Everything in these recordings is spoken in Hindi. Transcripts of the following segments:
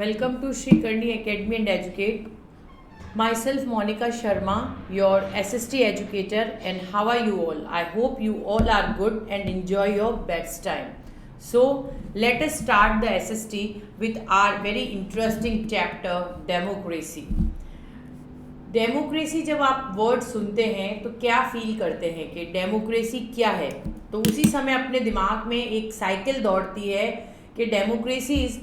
Welcome to Sri Karni Academy and Educate. Myself Monica Sharma, your SST educator, and how are you all? I hope you all are good and enjoy your best time. So let us start the SST with our very interesting chapter, democracy. Democracy जब आप वर्ड सुनते हैं तो क्या फील करते हैं कि डेमोक्रेसी क्या है? तो उसी समय अपने दिमाग में एक साइकिल दौड़ती है कि democracy is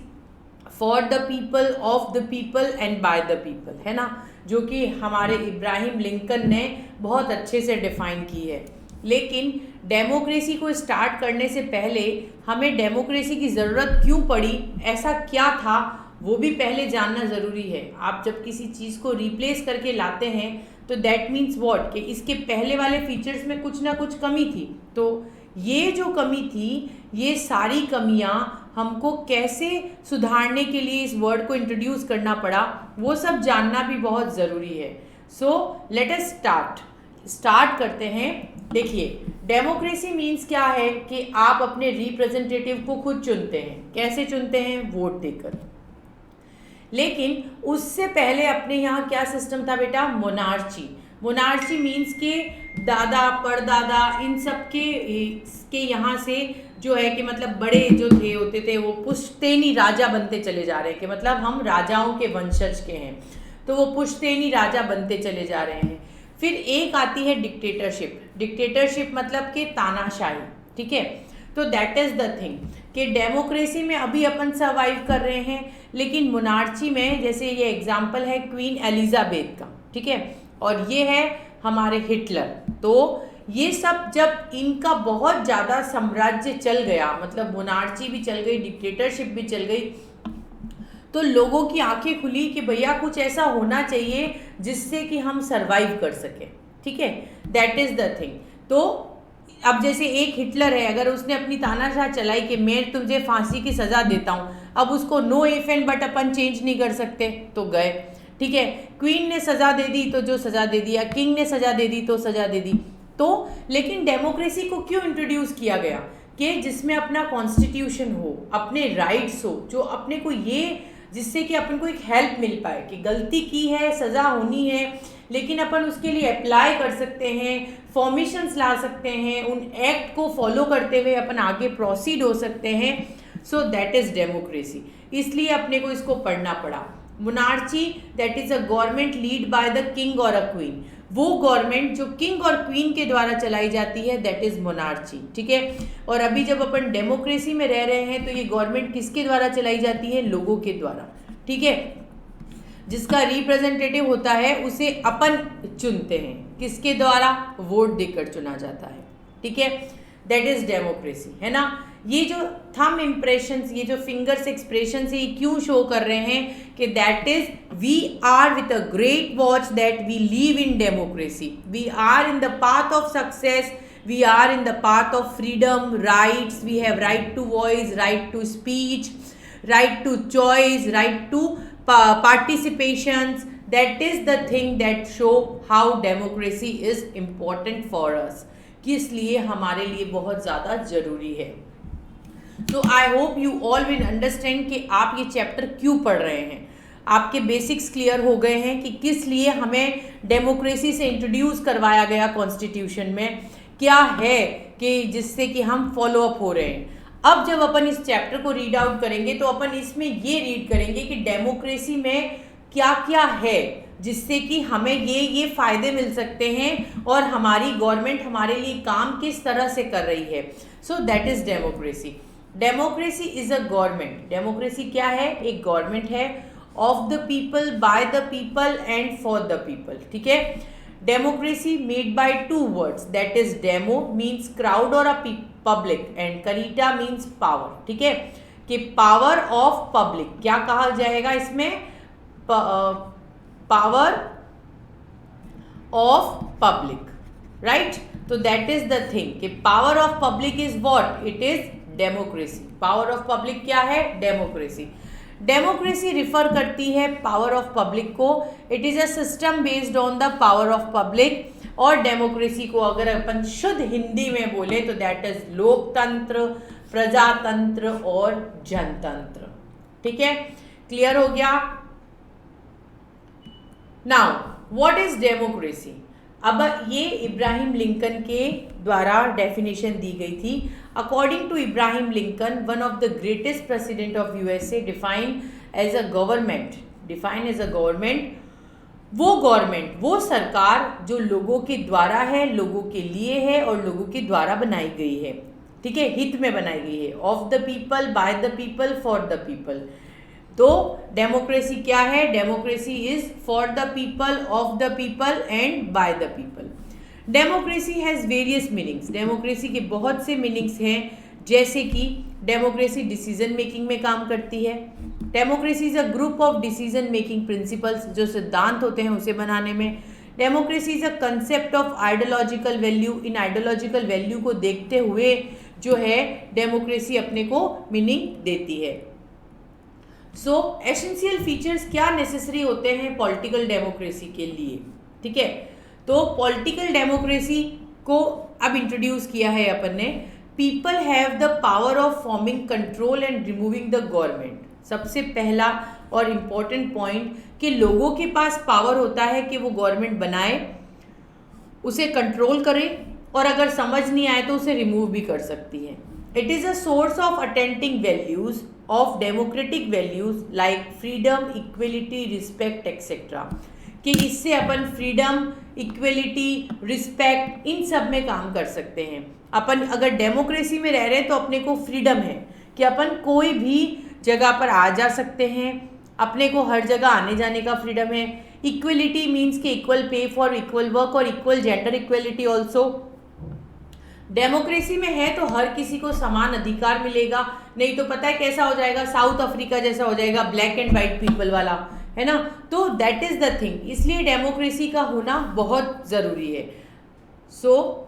for the people, of the people and bye the people, है ना, जो कि हमारे इब्राहिम लिंकन ने बहुत अच्छे से डिफाइन की है। लेकिन डेमोक्रेसी को स्टार्ट करने से पहले हमें डेमोक्रेसी की ज़रूरत क्यों पड़ी, ऐसा क्या था, वो भी पहले जानना ज़रूरी है। आप जब किसी चीज़ को रिप्लेस करके लाते हैं तो दैट मीन्स व्हाट, कि इसके पहले वाले फीचर्स में कुछ ना कुछ कमी थी। तो ये जो कमी थी, ये सारी कमियां हमको कैसे सुधारने के लिए इस वर्ड को इंट्रोड्यूस करना पड़ा, वो सब जानना भी बहुत ज़रूरी है। सो लेट अस स्टार्ट करते हैं। देखिए, डेमोक्रेसी मीन्स क्या है कि आप अपने रिप्रेजेंटेटिव को खुद चुनते हैं। कैसे चुनते हैं? वोट देकर। लेकिन उससे पहले अपने यहाँ क्या सिस्टम था बेटा? मोनार्ची। मोनार्ची मीन्स के दादा परदादा इन सब के यहाँ से जो है कि मतलब बड़े जो होते थे वो पुश्तैनी राजा बनते चले जा रहे हैं, कि मतलब हम राजाओं के वंशज के हैं, तो वो पुश्तैनी राजा बनते चले जा रहे हैं। फिर एक आती है डिक्टेटरशिप। डिक्टेटरशिप मतलब कि तानाशाही, ठीक है। तो दैट इज़ द थिंग कि डेमोक्रेसी में अभी अपन सर्वाइव कर रहे हैं, लेकिन मोनार्ची में जैसे ये एग्जाम्पल है क्वीन एलिजाबेथ का, ठीक है, और ये है हमारे हिटलर। तो ये सब जब इनका बहुत ज़्यादा साम्राज्य चल गया, मतलब मोनार्ची भी चल गई, डिक्टेटरशिप भी चल गई, तो लोगों की आंखें खुली कि भैया कुछ ऐसा होना चाहिए जिससे कि हम सरवाइव कर सकें, ठीक है। That is the thing. तो अब जैसे एक हिटलर है, अगर उसने अपनी तानाशाह चलाई कि मैं तुझे फांसी की सज़ा देता हूँ, अब उसको know if and but upon change नहीं कर सकते, तो गए, ठीक है। क्वीन ने सज़ा दे दी तो जो सज़ा दे दिया, किंग ने सज़ा दे दी तो सज़ा दे दी। तो लेकिन डेमोक्रेसी को क्यों इंट्रोड्यूस किया गया? कि जिसमें अपना कॉन्स्टिट्यूशन हो, अपने राइट्स हो, जो अपने को ये जिससे कि अपन को एक हेल्प मिल पाए कि गलती की है, सज़ा होनी है, लेकिन अपन उसके लिए अप्लाई कर सकते हैं, फॉर्मेशंस ला सकते हैं, उन एक्ट को फॉलो करते हुए अपन आगे प्रोसीड हो सकते हैं। सो दैट इज़ डेमोक्रेसी। इसलिए अपने को इसको पढ़ना पड़ा। Monarchy that is a government lead by the king और अ क्वीन। वो गवर्नमेंट जो किंग और क्वीन के द्वारा चलाई जाती है, दैट इज़ मोनार्ची, ठीक है। और अभी जब अपन डेमोक्रेसी में रह रहे हैं तो ये गवर्नमेंट किसके द्वारा चलाई जाती है? लोगों के द्वारा, ठीक है। जिसका रिप्रेजेंटेटिव होता है उसे अपन चुनते हैं। किसके द्वारा? वोट देकर चुना जाता है, ठीक है। दैट इज़ डेमोक्रेसी, है ना। ये जो थंब इम्प्रेशंस, ये जो फिंगर्स एक्सप्रेशन ये क्यों शो कर रहे हैं कि that is we are with a great watch that we live in democracy, we are in the path of success, we are in the path of freedom, rights, we have right to voice, right to speech, right to choice, right to participations. That is the thing that show how democracy is important for us, कि इसलिए हमारे लिए बहुत ज़्यादा ज़रूरी है। तो I hope you all will understand कि आप ये चैप्टर क्यों पढ़ रहे हैं। आपके बेसिक्स क्लियर हो गए हैं कि किस लिए हमें डेमोक्रेसी से इंट्रोड्यूस करवाया गया कॉन्स्टिट्यूशन में, क्या है कि जिससे कि हम फॉलो अप हो रहे हैं। अब जब अपन इस चैप्टर को रीड आउट करेंगे तो अपन इसमें ये रीड करेंगे कि डेमोक्रेसी में क्या क्या है जिससे कि हमें ये फ़ायदे मिल सकते हैं और हमारी गवर्नमेंट हमारे लिए काम किस तरह से कर रही है। So that is democracy. Democracy is a government. Democracy क्या है? एक गवर्नमेंट है, of the people, by the people and for the people, ठीक है। Democracy made by two words, that is demo means crowd और a public and kratia means power, ठीक है। कि पावर ऑफ पब्लिक क्या कहा जाएगा इसमें? Power of public, right. तो दैट इज द थिंग कि power of public is what? It is democracy. Power of public क्या है? डेमोक्रेसी। डेमोक्रेसी रिफर करती है पावर ऑफ पब्लिक को। It is a system based on the power of public. और डेमोक्रेसी को अगर अपन शुद्ध हिंदी में बोले तो दैट इज लोकतंत्र, प्रजातंत्र और जनतंत्र, ठीक है। क्लियर हो गया? Now what is democracy? अब ये इब्राहिम लिंकन के द्वारा डेफिनेशन दी गई थी. According to Abraham Lincoln, one of the greatest president of USA, define as a government, वो सरकार जो लोगों के द्वारा है, लोगों के लिए है और लोगों के द्वारा बनाई गई है. ठीक है, हित में बनाई गई है. Of the people, by the people, for the people. तो डेमोक्रेसी क्या है? Democracy is for the people, of the people and bye the people. Democracy has various meanings. Democracy के बहुत से मीनिंग्स हैं, जैसे कि डेमोक्रेसी डिसीजन मेकिंग में काम करती है. Democracy is a group of decision making principles, जो सिद्धांत होते हैं उसे बनाने में. Democracy is a concept of ideological value. In ideological value को देखते हुए जो है डेमोक्रेसी अपने को मीनिंग देती है. सो एसेंशियल फीचर्स क्या नेसेसरी होते हैं पॉलिटिकल डेमोक्रेसी के लिए? ठीक है, तो पॉलिटिकल डेमोक्रेसी को अब इंट्रोड्यूस किया है अपन ने. People have the power of forming control and removing the government. सबसे पहला और इम्पॉर्टेंट पॉइंट कि लोगों के पास पावर होता है कि वो गवर्नमेंट बनाए, उसे कंट्रोल करे और अगर समझ नहीं आए तो उसे रिमूव भी कर सकती है. It is a source of attaining values of democratic values like freedom, equality, respect etcetera. कि इससे अपन फ्रीडम, इक्वलिटी, रिस्पेक्ट इन सब में काम कर सकते हैं. अपन अगर डेमोक्रेसी में रह रहे हैं तो अपने को फ्रीडम है कि अपन कोई भी जगह पर आ जा सकते हैं, अपने को हर जगह आने जाने का फ्रीडम है. इक्वलिटी मीन्स कि equal pay for equal work और equal gender equality also. Democracy में है तो हर किसी को समान अधिकार मिलेगा, नहीं तो पता है कैसा हो जाएगा, साउथ अफ्रीका जैसा हो जाएगा, ब्लैक एंड वाइट पीपल वाला, है ना. तो दैट इज द थिंग, इसलिए डेमोक्रेसी का होना बहुत ज़रूरी है. So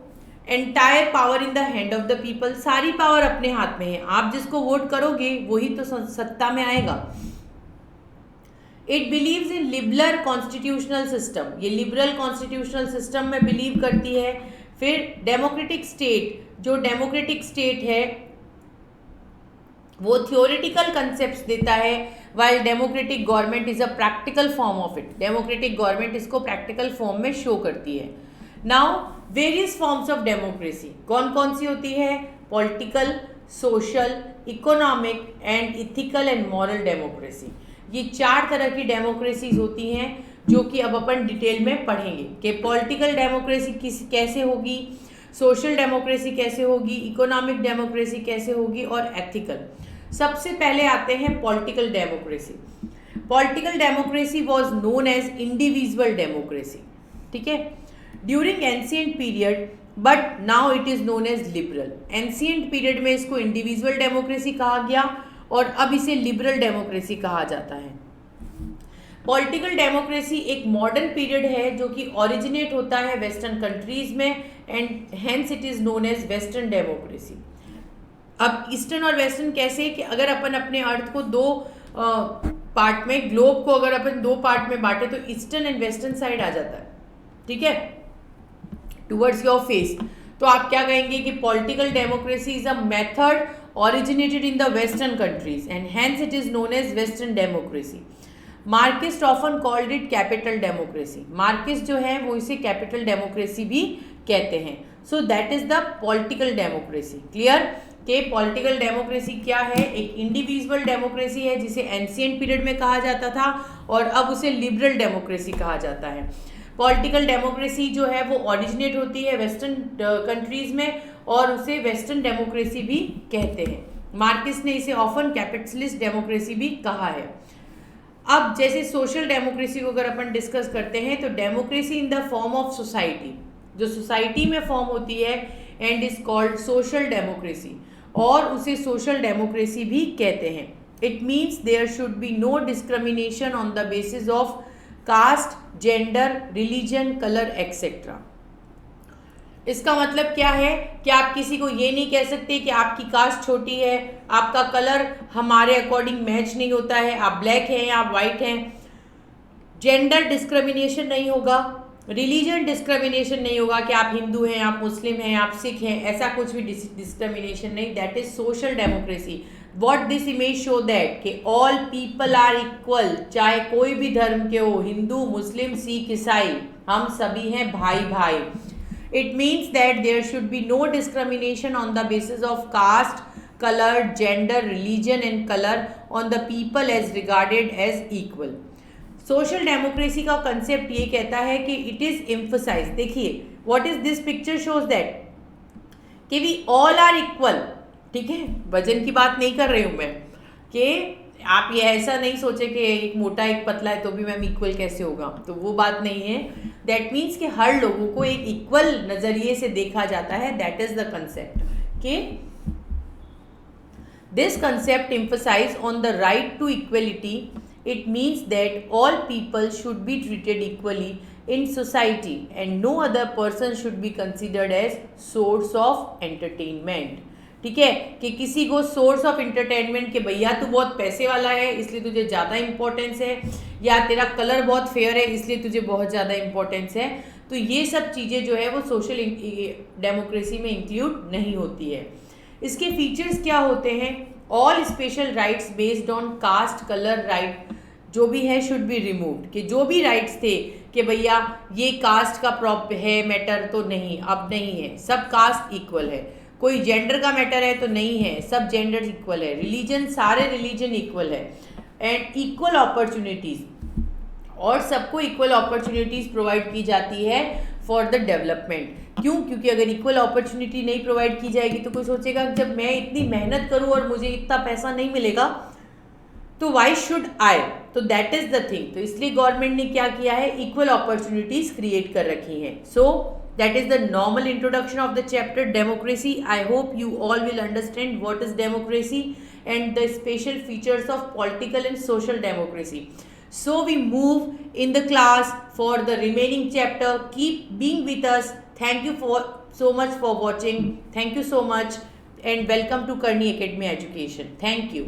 entire power in the hand of the people. सारी पावर अपने हाथ में है, आप जिसको वोट करोगे वही तो सत्ता में आएगा. It believes in liberal constitutional system. ये लिबरल कॉन्स्टिट्यूशनल सिस्टम में बिलीव करती है. फिर डेमोक्रेटिक स्टेट, जो डेमोक्रेटिक स्टेट है वो थियोरेटिकल कंसेप्ट्स देता है, while democratic government is a practical form of it. Democratic government इसको प्रैक्टिकल फॉर्म में शो करती है. Now various forms of democracy कौन कौन सी होती है? Political, social, economic and ethical and moral democracy. ये 4 तरह की डेमोक्रेसीज होती हैं जो कि अब अपन डिटेल में पढ़ेंगे कि पॉलिटिकल डेमोक्रेसी कैसे होगी, सोशल डेमोक्रेसी कैसे होगी, इकोनॉमिक डेमोक्रेसी कैसे होगी और एथिकल. सबसे पहले आते हैं political democracy. Political democracy was known as individual democracy. ठीक है, during ancient period, but now it is known as liberal. Ancient period में इसको इंडिविजुअल डेमोक्रेसी कहा गया और अब इसे लिबरल डेमोक्रेसी कहा जाता है. पॉलिटिकल डेमोक्रेसी एक मॉडर्न पीरियड है जो कि ओरिजिनेट होता है वेस्टर्न कंट्रीज में and hence it is known as western democracy. अब ईस्टर्न और वेस्टर्न कैसे कि अगर अपन अपने अर्थ को 2 पार्ट में, ग्लोब को अगर अपन 2 पार्ट में बांटे तो ईस्टर्न एंड वेस्टर्न साइड आ जाता है. ठीक है, टुवर्ड्स योर फेस. तो आप क्या कहेंगे कि political democracy is a method originated in the western countries and hence it is known as western democracy. Marxist often called it capital democracy. Marxist जो है वो इसे कैपिटल डेमोक्रेसी भी कहते हैं. So that is the political democracy. Clear कि पॉलिटिकल डेमोक्रेसी क्या है? एक इंडिविजुअल डेमोक्रेसी है जिसे एंशिएंट पीरियड में कहा जाता था और अब उसे लिबरल डेमोक्रेसी कहा जाता है. पॉलिटिकल डेमोक्रेसी जो है वो ओरिजिनेट होती है वेस्टर्न कंट्रीज में और उसे वेस्टर्न डेमोक्रेसी भी कहते हैं. मार्क्सिस्ट ने इसे ऑफन कैपिटलिस्ट डेमोक्रेसी भी कहा है. अब जैसे सोशल डेमोक्रेसी को अगर अपन डिस्कस करते हैं तो democracy in the form of society, जो सोसाइटी में फॉर्म होती है and is called social democracy और उसे सोशल डेमोक्रेसी भी कहते हैं. It means there should be no discrimination on the basis of caste, gender, religion, colour etcetera. इसका मतलब क्या है कि आप किसी को ये नहीं कह सकते कि आपकी कास्ट छोटी है, आपका कलर हमारे अकॉर्डिंग मैच नहीं होता है, आप ब्लैक हैं या आप वाइट हैं. जेंडर डिस्क्रिमिनेशन नहीं होगा, रिलीजन डिस्क्रिमिनेशन नहीं होगा कि आप हिंदू हैं, आप मुस्लिम हैं, आप सिख हैं, ऐसा कुछ भी डिस्क्रिमिनेशन नहीं. That is social democracy. What this image show that कि ऑल पीपल आर इक्वल, चाहे कोई भी धर्म के हो, हिंदू, मुस्लिम, सिख, ईसाई, हम सभी हैं भाई भाई. It means that there should be no discrimination on the basis of caste, color, gender, religion and color on the people as regarded as equal. Social democracy का कंसेप्ट ये कहता है कि इट इज एम्फसाइज. देखिए what is this picture shows that कि वी ऑल आर इक्वल. ठीक है, वजन की बात नहीं कर रही हूँ मैं, कि आप ये ऐसा नहीं सोचे कि एक मोटा एक पतला है तो भी मैम इक्वल कैसे होगा, तो वो बात नहीं है. दैट मीन्स कि हर लोगों को एक इक्वल नज़रिए से देखा जाता है. That is the concept. कि this concept emphasise on the right to equality. It means that all people should be treated equally in society and no other person should be considered as source of entertainment. ठीक है, कि किसी को सोर्स ऑफ एंटरटेनमेंट के भैया तू बहुत पैसे वाला है इसलिए तुझे ज़्यादा इंपॉर्टेंस है, या तेरा कलर बहुत फेयर है इसलिए तुझे बहुत ज़्यादा इंपॉर्टेंस है. तो ये सब चीज़ें जो है वो सोशल डेमोक्रेसी में इंक्लूड नहीं होती है. इसके फीचर्स क्या होते हैं? All special rights based on caste, colour, right जो भी है शुड बी रिमूव्ड. कि जो भी राइट्स थे कि भैया ये कास्ट का प्रॉप है मैटर, तो नहीं, अब नहीं है. सब कास्ट इक्वल है. कोई जेंडर का मैटर है तो नहीं है, सब जेंडर इक्वल है. रिलीजन, सारे रिलीजन इक्वल है. एंड इक्वल अपॉर्चुनिटीज़, और सबको इक्वल अपॉर्चुनिटीज़ प्रोवाइड की जाती है फॉर द डेवलपमेंट. क्यों? क्योंकि अगर इक्वल अपॉर्चुनिटी नहीं प्रोवाइड की जाएगी तो कोई सोचेगा जब मैं इतनी मेहनत करूं और मुझे इतना पैसा नहीं मिलेगा तो वाई शुड आई. तो दैट इज द थिंग. तो इसलिए गवर्नमेंट ने क्या किया है, इक्वल अपॉर्चुनिटीज क्रिएट कर रखी हैं. So that is the normal introduction of the chapter democracy. I hope you all will understand what is democracy and the special features of political and social democracy. So we move in the class for the remaining chapter. Keep being with us. Thank you for so much for watching. Thank you so much and welcome to Karni Academy Education. Thank you.